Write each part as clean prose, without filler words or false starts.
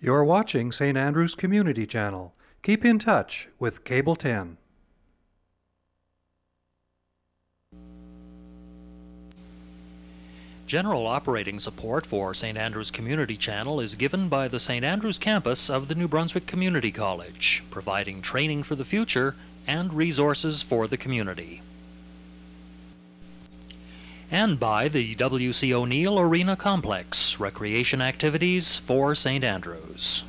You're watching St. Andrew's Community Channel. Keep in touch with Cable 10. General operating support for St. Andrew's Community Channel is given by the St. Andrew's campus of the New Brunswick Community College, providing training for the future and resources for the community. And by the W.C. O'Neill Arena Complex, recreation activities for St. Andrew's.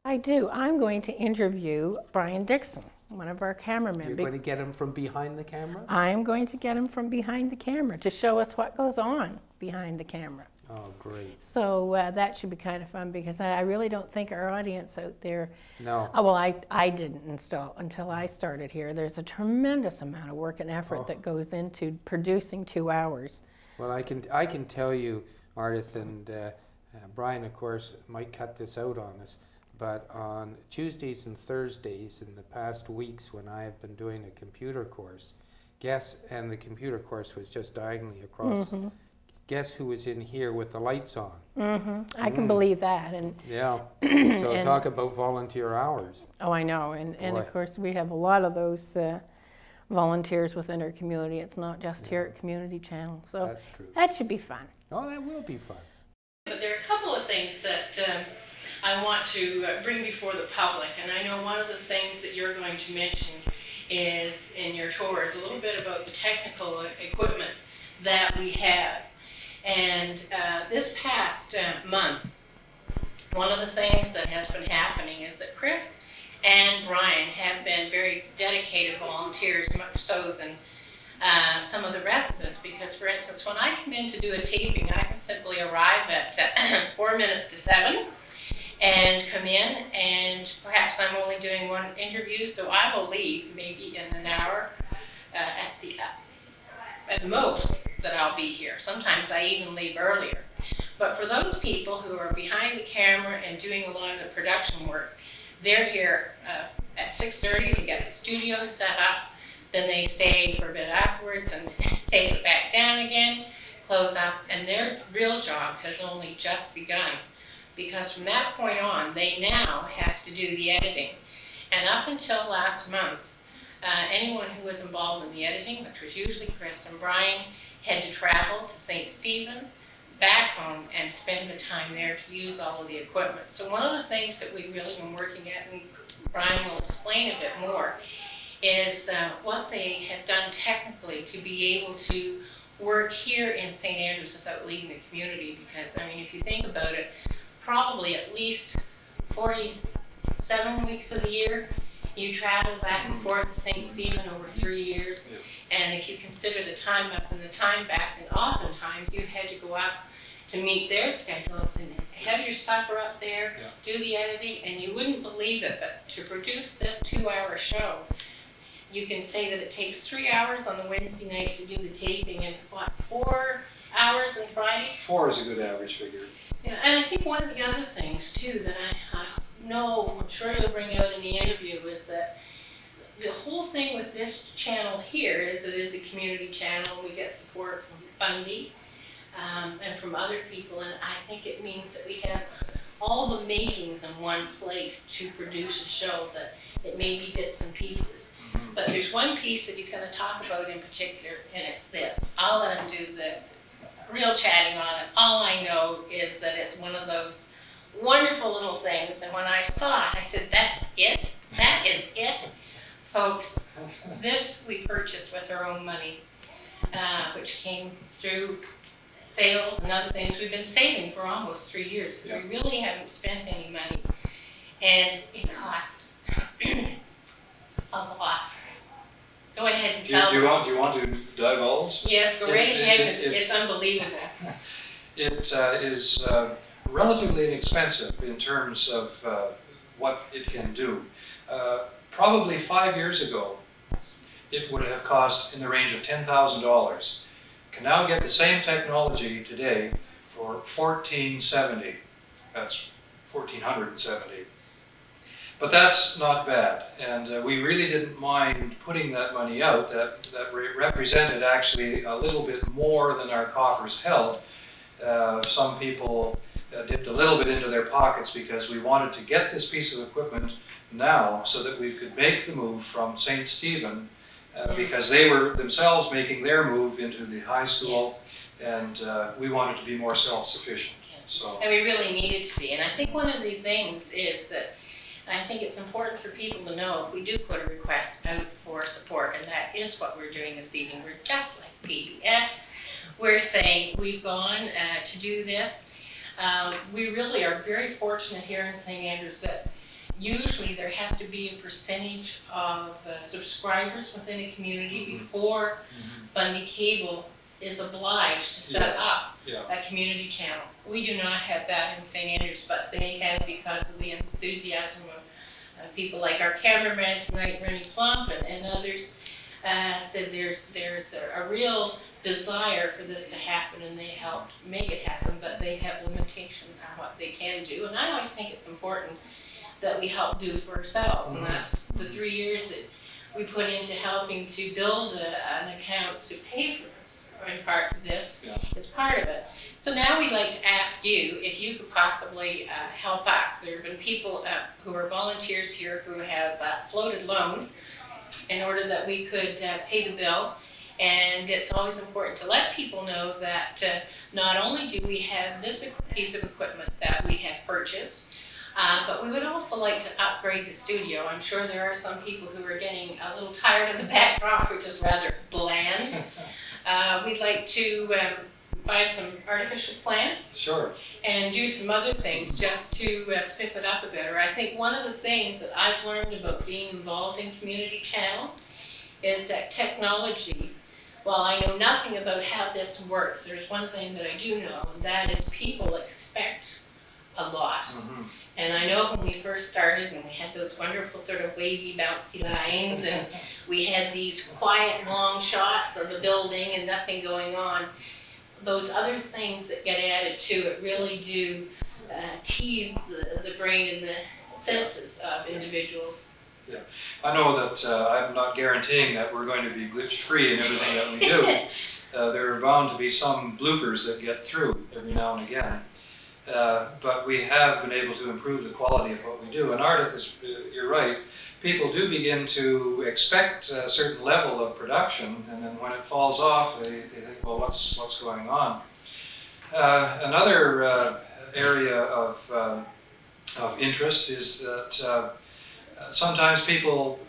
I do. I'm going to interview Brian Dixon, one of our cameramen. You're going to get him from behind the camera? I'm going to get him from behind the camera to show us what goes on behind the camera. Oh, great. So that should be kind of fun, because I really don't think our audience out there... No. Oh, well, I didn't until I started here. There's a tremendous amount of work and effort that goes into producing 2 hours. Well, I can tell you, Ardith, and Brian, of course, might cut this out on us, but on Tuesdays and Thursdays in the past weeks when I have been doing a computer course, and the computer course was just diagonally across, guess who was in here with the lights on? I can believe that. And yeah, so and talk about volunteer hours. Oh, I know, and of course we have a lot of those volunteers within our community. It's not just here at Community Channel, so that's true. That should be fun. Oh, that will be fun. But there are a couple of things that I want to bring before the public, and I know one of the things that you're going to mention is in your tour is a little bit about the technical equipment that we have. And this past month, one of the things that has been happening is that Chris and Brian have been very dedicated volunteers, much so than some of the rest of us, because for instance, when I come in to do a taping, I can simply arrive at 4 minutes to 7 and come in, and perhaps I'm only doing one interview, so I will leave maybe in an hour at most that I'll be here. Sometimes I even leave earlier. But for those people who are behind the camera and doing a lot of the production work, they're here at 6:30 to get the studio set up. Then they stay for a bit afterwards and take it back down again, close up, and their real job has only just begun. Because from that point on, they now have to do the editing. And up until last month, anyone who was involved in the editing, which was usually Chris and Brian, had to travel to St. Stephen, back home, and spend the time there to use all of the equipment. So one of the things that we've really been working at, and Brian will explain a bit more, is what they have done technically to be able to work here in St. Andrews without leaving the community. Because, I mean, if you think about it, probably at least 47 weeks of the year, you travel back and forth to St. Stephen over 3 years. And if you consider the time up and the time back, and oftentimes you had to go up to meet their schedules and have your supper up there, do the editing, and you wouldn't believe it, but to produce this 2-hour show, you can say that it takes 3 hours on the Wednesday night to do the taping, and what, 4 hours on Friday? 4 is a good average figure. Yeah, and I think one of the other things too that I know, I'm sure you'll bring out in the interview, is that the whole thing with this channel here is it is a community channel. We get support from Bundy and from other people, and I think it means that we have all the makings in one place to produce a show, that it may be bits and pieces. But there's one piece that he's going to talk about in particular, and it's this. I'll let him do the real chatting on it. All I know is that it's one of those wonderful little things, and when I saw it, I said, that's it? That is it? Folks, this we purchased with our which came through sales and other things. We've been saving for almost 3 years because we really haven't spent any money. And it cost a lot. Go ahead and tell do you want to divulge? Yes, go right ahead, because it's unbelievable. It is relatively inexpensive in terms of what it can do. Probably 5 years ago, it would have cost in the range of $10,000. Can now get the same technology today for $1,470. That's $1,470. But that's not bad, and we really didn't mind putting that money out. That represented actually a little bit more than our coffers held. Some people dipped a little bit into their pockets because we wanted to get this piece of equipment now so that we could make the move from St. Stephen because they were themselves making their move into the high school, and we wanted to be more self-sufficient. So. And we really needed to be. And I think one of the things is that I think it's important for people to know if we do put a request out for support, and that is what we're doing this evening. We're just like PBS. We're saying we've gone to do this. We really are very fortunate here in St. Andrews that usually there has to be a percentage of subscribers within a community before Bundy Cable is obliged to set up a community channel. We do not have that in St. Andrews, but they have because of the enthusiasm of people like our cameraman tonight, Rennie Plump, and others said there's a real desire for this to happen, and they helped make it happen, but they have limitations on what they can do. And I always think it's important that we help do for ourselves, and that's the 3 years that we put into helping to build an account to pay for in part for this is part of it. So now we'd like to ask you if you could possibly help us. There have been people who are volunteers here who have floated loans in order that we could pay the bill. And it's always important to let people know that not only do we have this piece of equipment that we have purchased, but we would also like to upgrade the studio. I'm sure there are some people who are getting a little tired of the backdrop, which is rather bland. We'd like to buy some artificial plants. Sure. And do some other things just to spiff it up a bit. Or I think one of the things that I've learned about being involved in Community Channel is that technology, while I know nothing about how this works, there's one thing that I do know, and that is people expect a lot. And I know when we first started and we had those wonderful sort of wavy, bouncy lines, and we had these quiet, long shots of the building and nothing going on, those other things that get added to it really do tease the brain and the senses of individuals. Yeah, I know that I'm not guaranteeing that we're going to be glitch-free in everything that we do. There are bound to be some bloopers that get through every now and again. But we have been able to improve the quality of what we do. And Ardith, you're right, people do begin to expect a certain level of production, and then when it falls off, they think, well, what's going on? Another area of interest is that sometimes people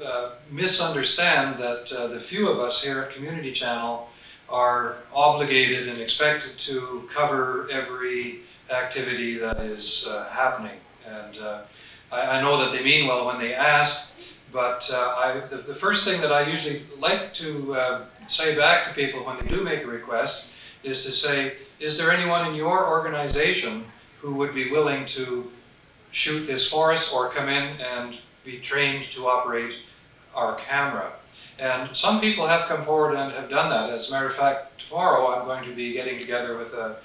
misunderstand that the few of us here at Community Channel are obligated and expected to cover every activity that is happening. And I know that they mean well when they ask, but the first thing that I usually like to say back to people when they do make a request is to say, is there anyone in your organization who would be willing to shoot this for us or come in and be trained to operate our camera? And some people have come forward and have done that. As a matter of fact, tomorrow I'm going to be getting together with a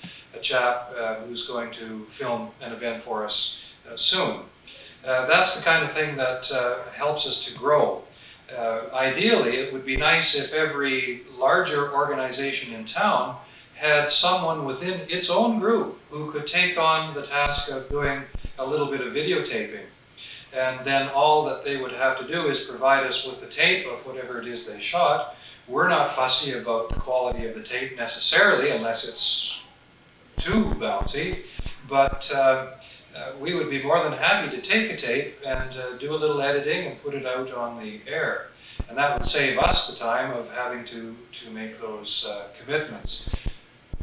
chap who's going to film an event for us soon. That's the kind of thing that helps us to grow. Ideally, it would be nice if every larger organization in town had someone within its own group who could take on the task of doing a little bit of videotaping. And then all that they would have to do is provide us with the tape of whatever it is they shot. We're not fussy about the quality of the tape necessarily, unless it's too bouncy, but we would be more than happy to take a tape and do a little editing and put it out on the air. And that would save us the time of having to make those commitments.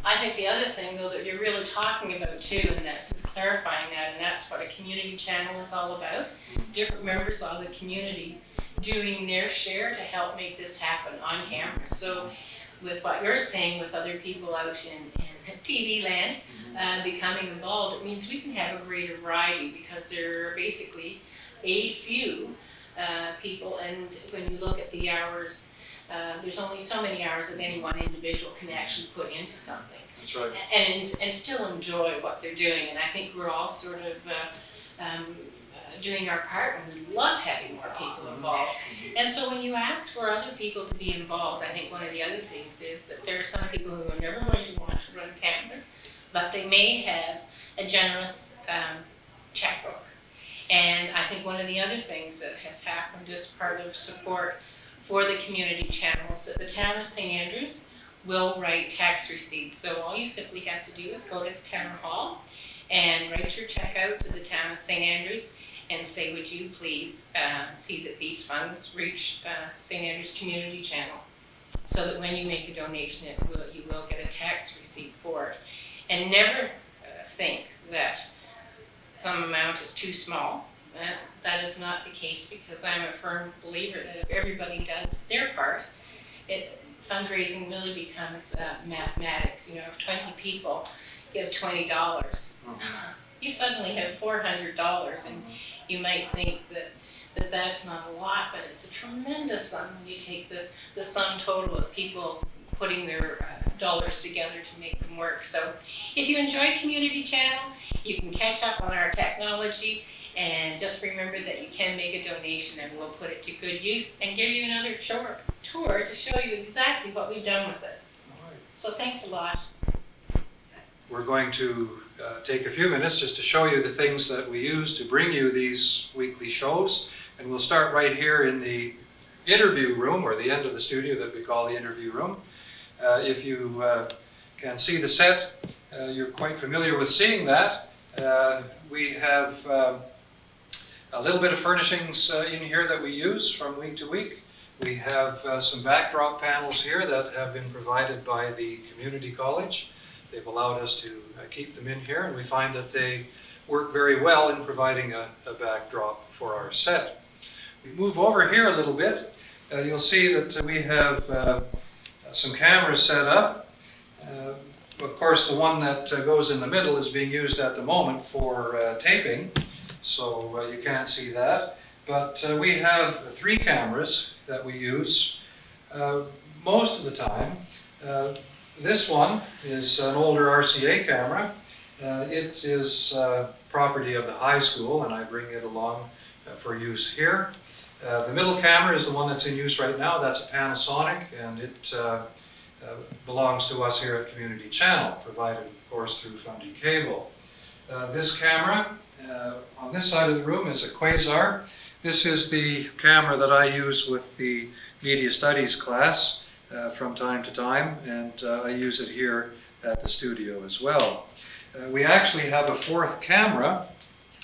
I think the other thing, though, that you're really talking about too, and that's just clarifying that, and that's what a community channel is all about. Different members of the community doing their share to help make this happen on camera. So with what you're saying, with other people out in TV land becoming involved, it means we can have a greater variety, because there are basically a few people, and when you look at the hours, there's only so many hours that any one individual can actually put into something. That's right. And still enjoy what they're doing. And I think we're all sort of doing our part, and we love having more people involved. And so when you ask for other people to be involved, I think one of the other things is that there are some people who are never going to want to run cameras, but they may have a generous checkbook. And I think one of the other things that has happened as part of support for the community channel is that the town of St. Andrews will write tax receipts. So all you simply have to do is go to the town hall and write your check out to the town of St. Andrews and say, would you please see that these funds reach St. Andrews Community Channel, so that when you make a donation, you will get a tax receipt for it. And never think that some amount is too small. That is not the case, because I'm a firm believer that if everybody does their part, fundraising really becomes mathematics. You know, if 20 people give $20, you suddenly have $400, and you might think that that's not a lot, but it's a tremendous sum when you take the sum total of people putting their dollars together to make them work. So if you enjoy Community Channel, you can catch up on our technology, and just remember that you can make a donation, and we'll put it to good use and give you another tour to show you exactly what we've done with it. All right. So thanks a lot. We're going to take a few minutes just to show you the things that we use to bring you these weekly shows. And we'll start right here in the interview room, or the end of the studio that we call the interview room. If you can see the set, you're quite familiar with seeing that. We have a little bit of furnishings in here that we use from week to week. We have some backdrop panels here that have been provided by the community college. They've allowed us to keep them in here, and we find that they work very well in providing a backdrop for our set. We move over here a little bit. You'll see that we have some cameras set up. Of course, the one that goes in the middle is being used at the moment for taping, so you can't see that. But we have 3 cameras that we use most of the time. This one is an older RCA camera. It is property of the high school, and I bring it along for use here. The middle camera is the one that's in use right now. That's a Panasonic, and it belongs to us here at Community Channel, provided, of course, through funded cable. This camera on this side of the room is a Quasar. This is the camera that I use with the Media Studies class from time to time, and I use it here at the studio as well. We actually have a 4th camera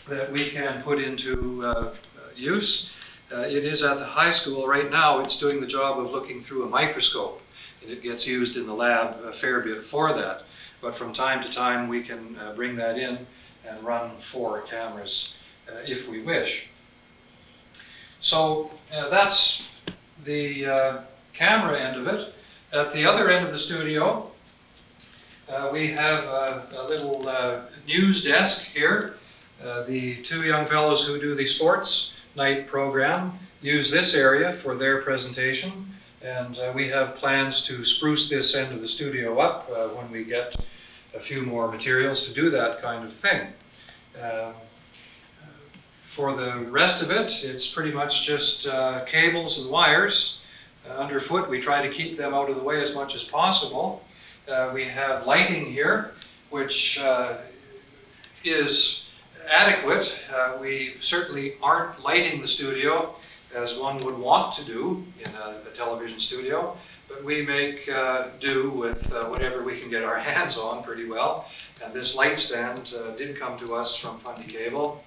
that we can put into use. It is at the high school right now. It's doing the job of looking through a microscope, and it gets used in the lab a fair bit for that. But from time to time we can bring that in and run 4 cameras if we wish. So that's the camera end of it. At the other end of the studio, we have a little news desk here. The 2 young fellows who do the sports night program use this area for their presentation, and we have plans to spruce this end of the studio up when we get a few more materials to do that kind of thing. For the rest of it, it's pretty much just cables and wires. Underfoot, we try to keep them out of the way as much as possible. We have lighting here, which is adequate. We certainly aren't lighting the studio as one would want to do in a television studio, but we make do with whatever we can get our hands on pretty well. And this light stand did come to us from Fundy Cable.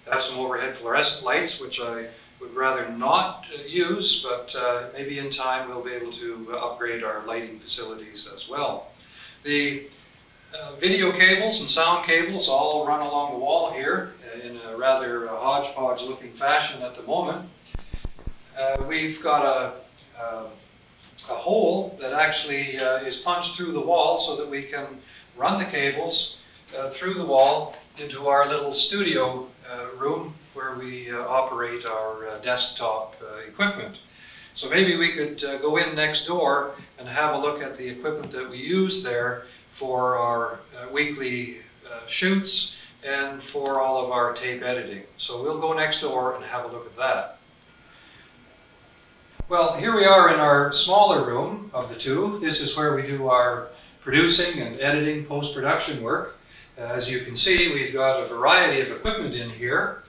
I have some overhead fluorescent lights, which I would rather not use, but maybe in time we'll be able to upgrade our lighting facilities as well. The video cables and sound cables all run along the wall here in a rather hodgepodge looking fashion at the moment. We've got a hole that actually is punched through the wall so that we can run the cables through the wall into our little studio room where we operate our desktop equipment. So maybe we could go in next door and have a look at the equipment that we use there for our weekly shoots and for all of our tape editing. So we'll go next door and have a look at that. Well, here we are in our smaller room of the two. This is where we do our producing and editing post-production work. As you can see, we've got a variety of equipment in here.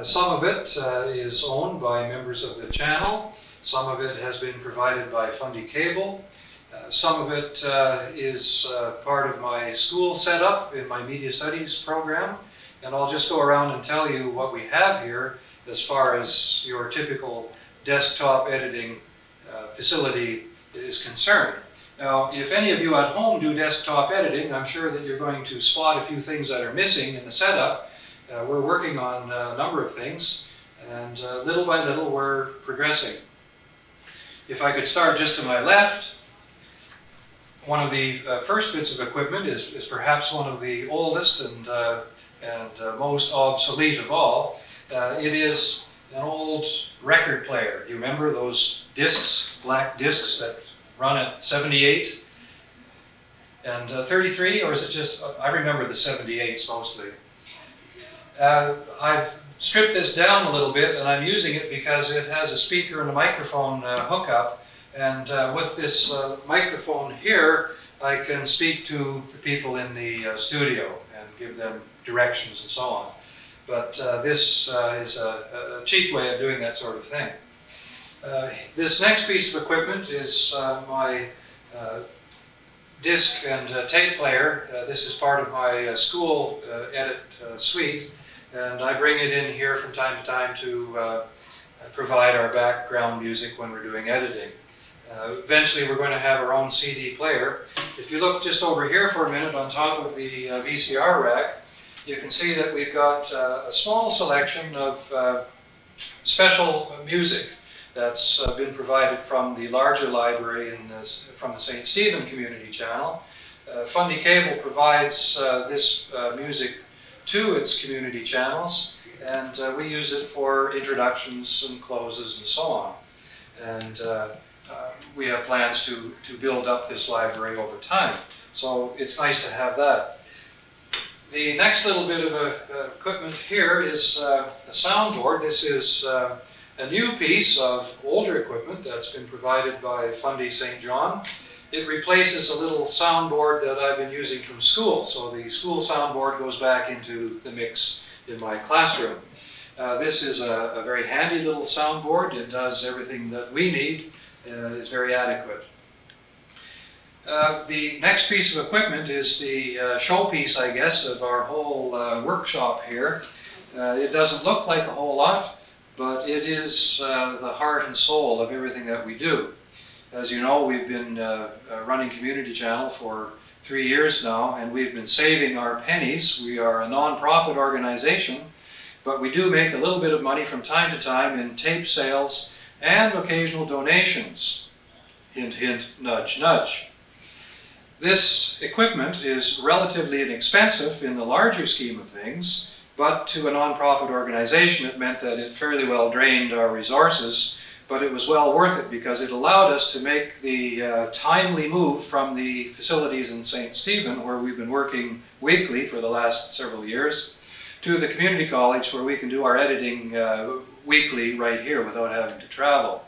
Some of it is owned by members of the channel. Some of it has been provided by Fundy Cable. Some of it is part of my school setup in my media studies program. And I'll just go around and tell you what we have here as far as your typical desktop editing facility is concerned. Now, if any of you at home do desktop editing, I'm sure that you're going to spot a few things that are missing in the setup. We're working on a number of things, and little by little we're progressing. If I could start just to my left, one of the first bits of equipment is perhaps one of the oldest and most obsolete of all. It is an old record player. You remember those discs, black discs that run at 78 and 33, or is it just, I remember the 78s mostly. I've stripped this down a little bit and I'm using it because it has a speaker and a microphone hookup, and with this microphone here I can speak to the people in the studio and give them directions and so on. But this is a cheap way of doing that sort of thing. This next piece of equipment is my disc and tape player. This is part of my school edit suite, and I bring it in here from time to time to provide our background music when we're doing editing. Eventually we're going to have our own CD player. If you look just over here for a minute on top of the VCR rack, you can see that we've got a small selection of special music that's been provided from the larger library from the St. Stephen Community Channel. Fundy Cable provides this music to its community channels, and we use it for introductions and closes and so on. And we have plans to build up this library over time. So it's nice to have that. The next little bit of equipment here is a soundboard. This is a new piece of older equipment that's been provided by Fundy St. John. It replaces a little soundboard that I've been using from school. So the school soundboard goes back into the mix in my classroom. This is a very handy little soundboard. It does everything that we need. It's very adequate. The next piece of equipment is the showpiece, I guess, of our whole workshop here. It doesn't look like a whole lot, but it is the heart and soul of everything that we do. As you know, we've been running Community Channel for 3 years now, and we've been saving our pennies. We are a non-profit organization, but we do make a little bit of money from time to time in tape sales and occasional donations. Hint, hint, nudge, nudge. This equipment is relatively inexpensive in the larger scheme of things, but to a non-profit organization it meant that it fairly well drained our resources, but it was well worth it because it allowed us to make the timely move from the facilities in St. Stephen, where we've been working weekly for the last several years, to the community college where we can do our editing weekly right here without having to travel.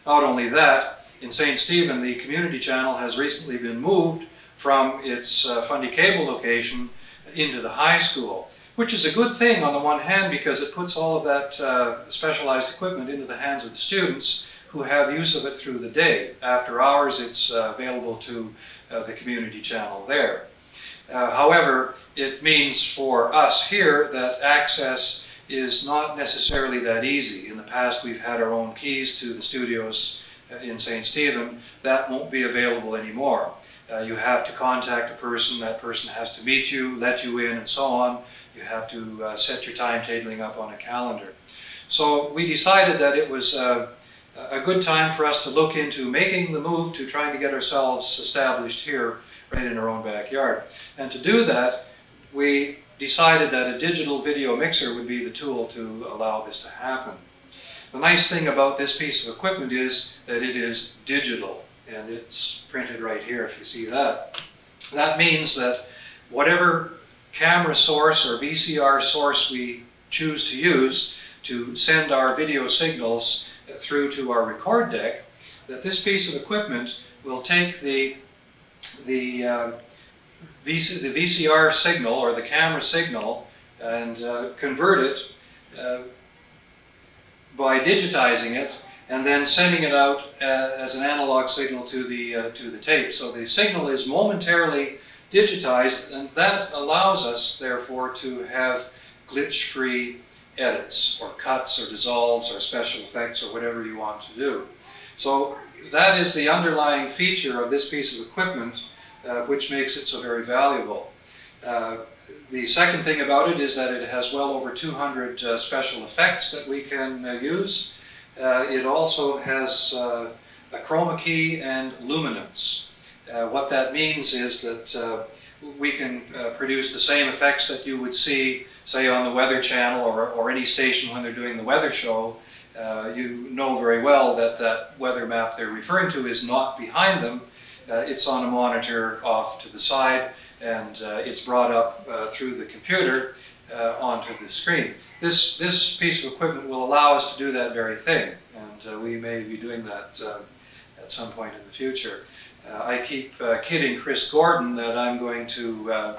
Not only that, in St. Stephen, the community channel has recently been moved from its Fundy Cable location into the high school. which is a good thing on the one hand because it puts all of that specialized equipment into the hands of the students who have use of it through the day. After hours, it's available to the community channel there. However, it means for us here that access is not necessarily that easy. In the past, we've had our own keys to the studios in St. Stephen. That won't be available anymore. You have to contact a person, that person has to meet you, let you in, and so on. You have to set your timetabling up on a calendar. So we decided that it was a good time for us to look into making the move to trying to get ourselves established here right in our own backyard. And to do that, we decided that a digital video mixer would be the tool to allow this to happen. The nice thing about this piece of equipment is that it is digital, and it's printed right here if you see that. That means that whatever camera source or VCR source we choose to use to send our video signals through to our record deck, that this piece of equipment will take the VCR signal or the camera signal and convert it by digitizing it and then sending it out as an analog signal to the tape. So the signal is momentarily digitized, and that allows us therefore to have glitch-free edits or cuts or dissolves or special effects or whatever you want to do. So that is the underlying feature of this piece of equipment, which makes it so very valuable. The second thing about it is that it has well over 200 special effects that we can use. It also has a chroma key and luminance. What that means is that we can produce the same effects that you would see, say, on the Weather Channel or any station when they're doing the weather show. You know very well that that weather map they're referring to is not behind them. It's on a monitor off to the side, and it's brought up through the computer onto the screen. This piece of equipment will allow us to do that very thing, and we may be doing that at some point in the future. I keep kidding Chris Gordon that I'm going to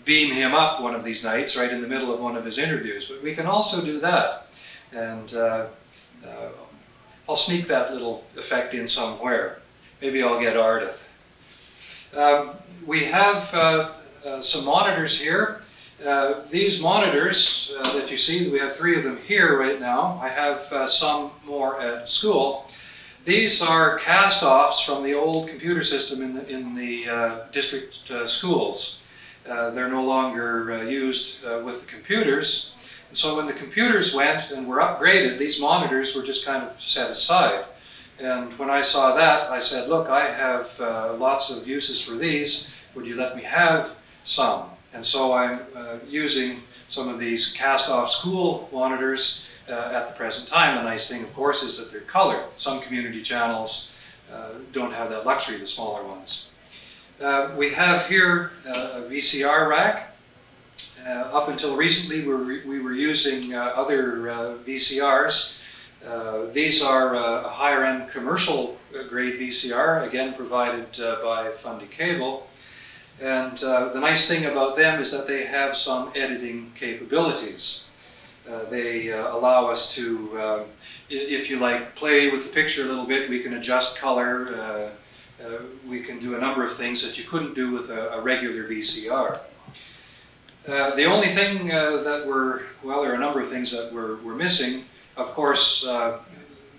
beam him up one of these nights right in the middle of one of his interviews, but we can also do that, and I'll sneak that little effect in somewhere. Maybe I'll get Ardith. We have some monitors here. These monitors that you see, we have 3 of them here right now. I have some more at school. These are cast-offs from the old computer system in the district schools. They're no longer used with the computers. And so when the computers went and were upgraded, these monitors were just kind of set aside. And when I saw that, I said, look, I have lots of uses for these. Would you let me have some? And so I'm using some of these cast-off school monitors at the present time. The nice thing, of course, is that they're colored. Some community channels don't have that luxury, the smaller ones. We have here a Vcr rack. Up until recently, we were using other VCRs. These are a higher-end commercial grade VCR, again provided by Fundy Cable. And the nice thing about them is that they have some editing capabilities. They allow us to, if you like, play with the picture a little bit. We can adjust color. We can do a number of things that you couldn't do with a regular VCR. The only thing that well, there are a number of things that we're missing. Of course,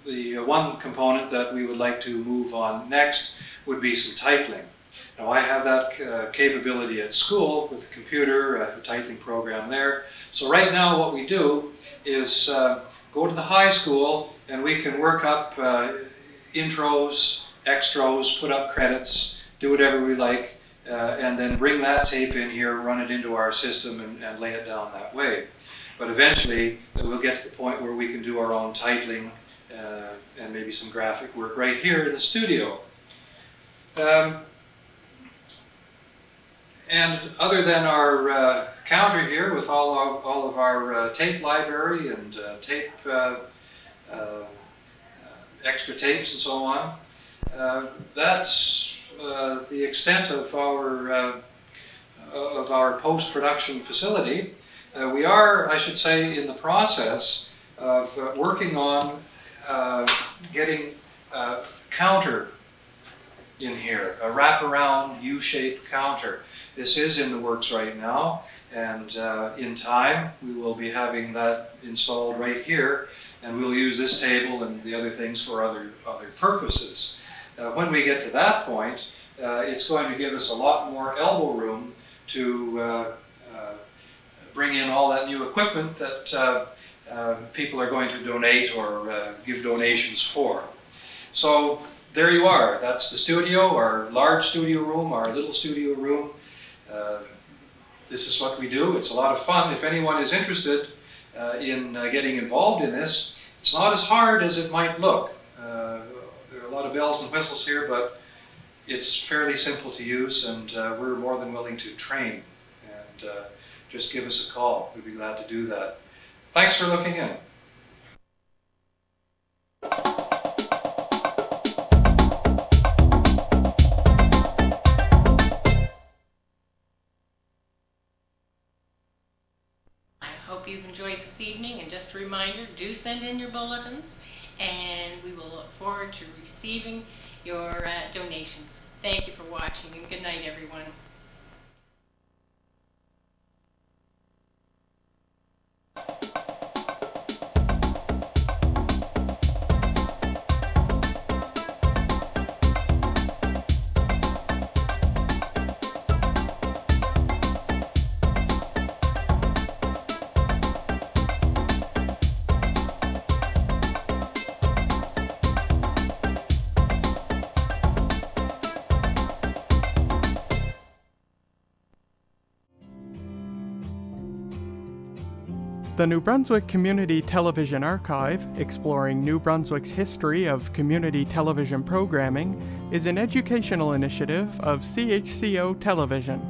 the one component that we would like to move on next would be some titling. Now, I have that capability at school with the computer, a titling program there. So right now what we do is go to the high school and we can work up intros, extras, put up credits, do whatever we like, and then bring that tape in here, run it into our system, and lay it down that way. But eventually, we'll get to the point where we can do our own titling and maybe some graphic work right here in the studio. And other than our counter here with all of our tape library and tape, extra tapes and so on, that's the extent of our post-production facility. We are, I should say, in the process of working on getting a counter in here, a wraparound U-shaped counter. This is in the works right now, and in time we will be having that installed right here, and we'll use this table and the other things for other purposes. When we get to that point, it's going to give us a lot more elbow room to bring in all that new equipment that people are going to donate or give donations for. So there you are. That's the studio, our large studio room, our little studio room. This is what we do. It's a lot of fun. If anyone is interested in getting involved in this, it's not as hard as it might look. There are a lot of bells and whistles here, but it's fairly simple to use, and we're more than willing to train. And just give us a call. We'd be glad to do that. Thanks for looking in. Hope you've enjoyed this evening, and just a reminder, do send in your bulletins and we will look forward to receiving your donations. Thank you for watching, and good night, everyone. The New Brunswick Community Television Archive, exploring New Brunswick's history of community television programming, is an educational initiative of CHCO Television.